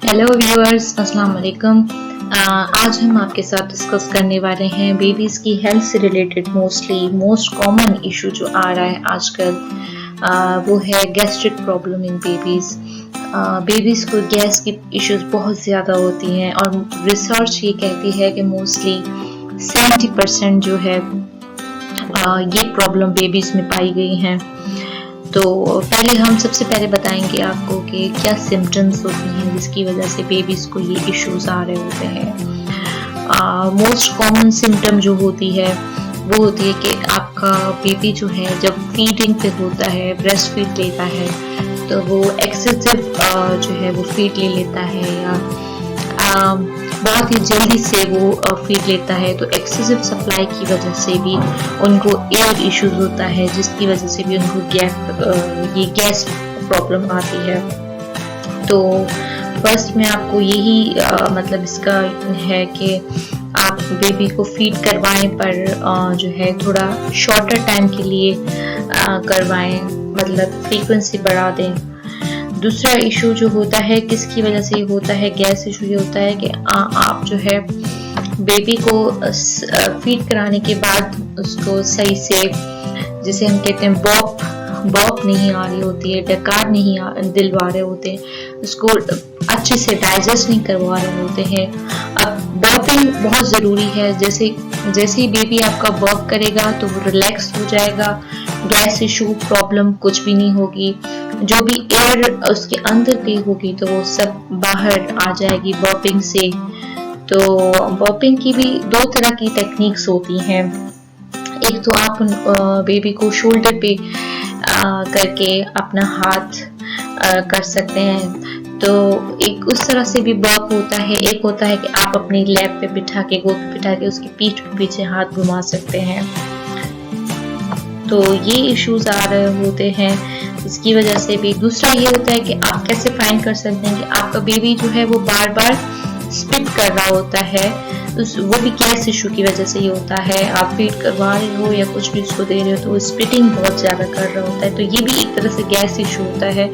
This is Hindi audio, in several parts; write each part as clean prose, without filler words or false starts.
हेलो व्यूअर्स, अस्सलाम वालेकुम। आज हम आपके साथ डिस्कस करने वाले हैं बेबीज़ की हेल्थ से रिलेटेड मोस्ट कॉमन इशू जो आ रहा है आजकल। वो है gastric problem in babies. Babies को गैस की इश्यूज बहुत ज़्यादा होती हैं और रिसर्च ये कहती है कि मोस्टली 70% जो है ये प्रॉब्लम बेबीज़ में पाई गई हैं। तो पहले हम सबसे पहले बताएंगे आपको कि क्या सिम्टम्स होती हैं जिसकी वजह से बेबीज़ को ये इश्यूज आ रहे होते हैं। मोस्ट कॉमन सिम्टम जो होती है वो होती है कि आपका बेबी जो है जब फीडिंग पे होता है, ब्रेस्ट फीड लेता है, तो वो एक्सेसिव जो है वो फीड ले लेता है या बहुत ही जल्दी से वो फीड लेता है। तो एक्सेसिव सप्लाई की वजह से भी उनको एयर इश्यूज होता है, जिसकी वजह से भी उनको गैस प्रॉब्लम आती है। तो फर्स्ट में आपको यही मतलब इसका है कि आप बेबी को फीड करवाएं, पर जो है थोड़ा शॉर्टर टाइम के लिए करवाएं, मतलब फ्रीक्वेंसी बढ़ा दें। दूसरा इशू जो होता है किसकी वजह से ये होता है, गैस इशू ये होता है कि आप जो है बेबी को फीड कराने के बाद उसको सही से, जिसे हम कहते हैं बॉप नहीं आ रही होती है, डकार नहीं दिलवा रहे होते हैं, उसको अच्छे से डाइजेस्ट नहीं करवा रहे होते हैं। अब बर्पिंग बहुत ज़रूरी है। जैसे ही बेबी आपका बर्प करेगा तो वो रिलैक्स हो जाएगा, गैस इशू प्रॉब्लम कुछ भी नहीं होगी। जो भी एयर उसके अंदर गई होगी तो वो सब बाहर आ जाएगी बर्पिंग से। तो बर्पिंग की भी दो तरह की टेक्निक्स होती हैं। एक तो आप बेबी को शोल्डर पे करके अपना हाथ कर सकते हैं, तो एक उस तरह से भी बर्प होता है। एक होता है कि आप अपनी लैप पे बिठा के, गोद पे बिठा के उसकी पीठ पे पीछे हाथ घुमा सकते हैं। तो ये इश्यूज आ रहे होते हैं, इसकी वजह से भी। दूसरा ये होता है कि आप कैसे फाइंड कर सकते हैं कि आपका बेबी जो है वो बार बार स्पिट कर रहा होता है, वो भी गैस इशू की वजह से ये होता है। आप फीड करवा रहे हो या कुछ भी उसको दे रहे हो तो वो स्पिटिंग बहुत ज़्यादा कर रहा होता है, तो ये भी एक तरह से गैस इशू होता है।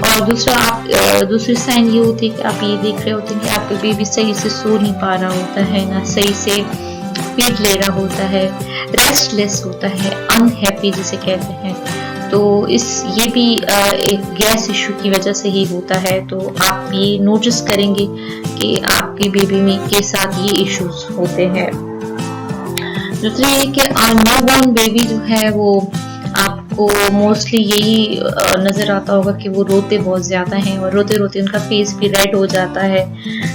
और दूसरी साइन ये होती है कि आप ये देख रहे होते हैं कि आपका बेबी सही से सो नहीं पा रहा होता है, ना सही से फीड ले रहा होता है, रेस्टलेस होता है, अनहैप्पी जिसे कहते हैं। तो ये भी एक गैस इशू की वजह से ही होता है। तो आप ये नोटिस करेंगे कि आपके बेबी में के साथ ये इश्यूज होते हैं। दूसरी ये कि न्यूबॉर्न बेबी जो है वो आपको मोस्टली यही नज़र आता होगा कि वो रोते बहुत ज़्यादा हैं और रोते रोते उनका फेस भी रेड हो जाता है।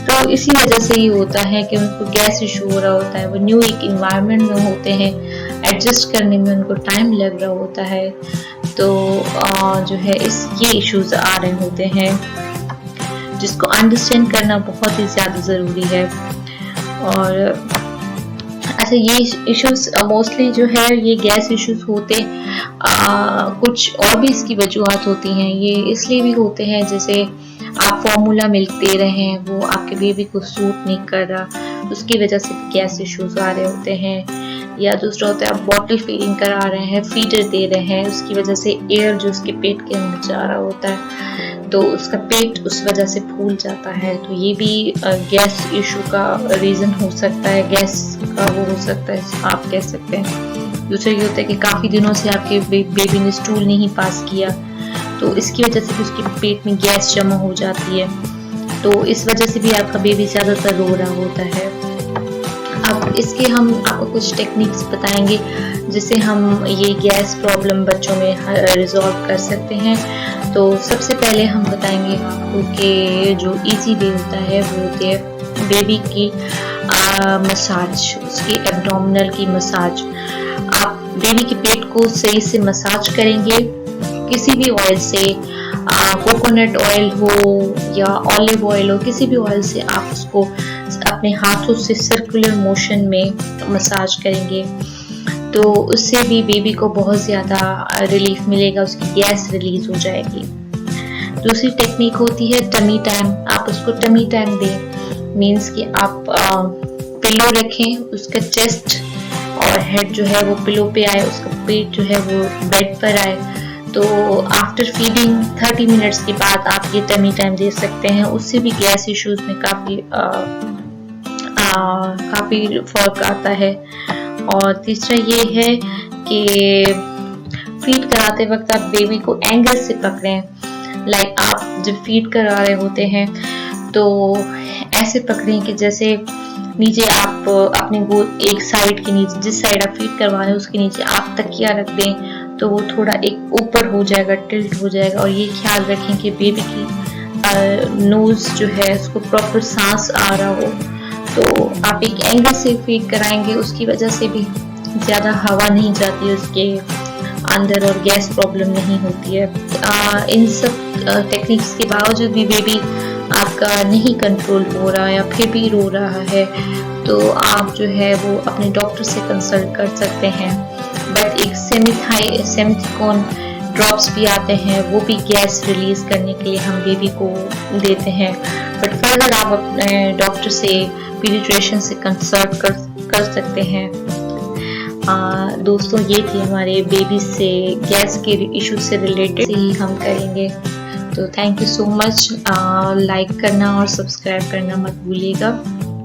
तो इसी वजह से ये होता है कि उनको गैस इशू हो रहा होता है। वो न्यू एक इन्वायरमेंट में होते हैं, एडजस्ट करने में उनको टाइम लग रहा होता है। तो जो है ये इश्यूज आ रहे होते हैं, जिसको अंडरस्टैंड करना बहुत ही ज़्यादा ज़रूरी है। और अच्छा, ये इश्यूज मोस्टली जो है ये गैस इश्यूज होते कुछ और भी इसकी वजूहत होती हैं। ये इसलिए भी होते हैं जैसे आप फॉर्मूला मिल्क दे रहे हैं, वो आपके बेबी को सूट नहीं कर रहा, उसकी वजह से गैस इश्यूज आ रहे होते हैं। या दूसरा होता है आप बॉटल फीडिंग करा रहे हैं, फीडर दे रहे हैं, उसकी वजह से एयर जो उसके पेट के अंदर जा रहा होता है तो उसका पेट उस वजह से फूल जाता है। तो ये भी गैस इशू का रीज़न हो सकता है, गैस का वो हो सकता है, आप कह सकते हैं। दूसरा ये होता है कि काफ़ी दिनों से आपके बेबी ने स्टूल नहीं पास किया, तो इसकी वजह से भी उसके पेट में गैस जमा हो जाती है, तो इस वजह से भी आपका बेबी ज़्यादातर रो रहा होता है। अब इसके हम आपको कुछ टेक्निक्स बताएंगे जिससे हम ये गैस प्रॉब्लम बच्चों में रिजॉल्व कर सकते हैं। तो सबसे पहले हम बताएंगे आपको कि जो इजी वे होता है वो होती है बेबी की मसाज, उसकी एब्डोमिनल की मसाज। आप बेबी के पेट को सही से मसाज करेंगे किसी भी ऑयल से, कोकोनट ऑयल हो या ऑलिव ऑयल हो, किसी भी ऑयल से आप उसको अपने हाथों से सर्कुलर मोशन में मसाज करेंगे तो उससे भी बेबी को बहुत ज़्यादा रिलीफ मिलेगा, उसकी गैस रिलीज हो जाएगी। दूसरी टेक्निक होती है टमी टाइम। आप उसको टमी टाइम दें, मीन्स कि आप पिलो रखें, उसका चेस्ट और हेड जो है वो पिलो पे आए, उसका पेट जो है वो बेड पर आए, तो आफ्टर फीडिंग 30 मिनट्स के बाद आप ये टमी टाइम दे सकते हैं। उससे भी गैस इश्यूज में काफ़ी फर्क आता है। और तीसरा ये है कि फीड कराते वक्त आप बेबी को एंगल से पकड़ें। लाइक आप जब फीड करा रहे होते हैं तो ऐसे पकड़ें कि जैसे नीचे आप अपने गोद एक साइड के नीचे, जिस साइड आप फीड करवा रहे हैं उसके नीचे आप तकिया रख दें तो वो थोड़ा एक ऊपर हो जाएगा, टिल्ट हो जाएगा। और ये ख्याल रखें कि बेबी की नोज जो है उसको प्रॉपर सांस आ रहा हो। तो आप एक एंगल से फीड कराएंगे, उसकी वजह से भी ज़्यादा हवा नहीं जाती उसके अंदर और गैस प्रॉब्लम नहीं होती है। इन सब टेक्निक्स के बावजूद भी बेबी आपका नहीं कंट्रोल हो रहा या फिर भी रो रहा है तो आप जो है वो अपने डॉक्टर से कंसल्ट कर सकते हैं। बट एक सेमिथिकोन ड्रॉप्स भी आते हैं, वो भी गैस रिलीज करने के लिए हम बेबी को देते हैं। बट फर्दर आप अपने डॉक्टर से पीडियाट्रिशियन से कंसल्ट कर सकते हैं। दोस्तों ये थी हमारे बेबी से गैस के इशू से रिलेटेड ही हम करेंगे। तो thank you so much. Like करना और सब्सक्राइब करना मत भूलिएगा।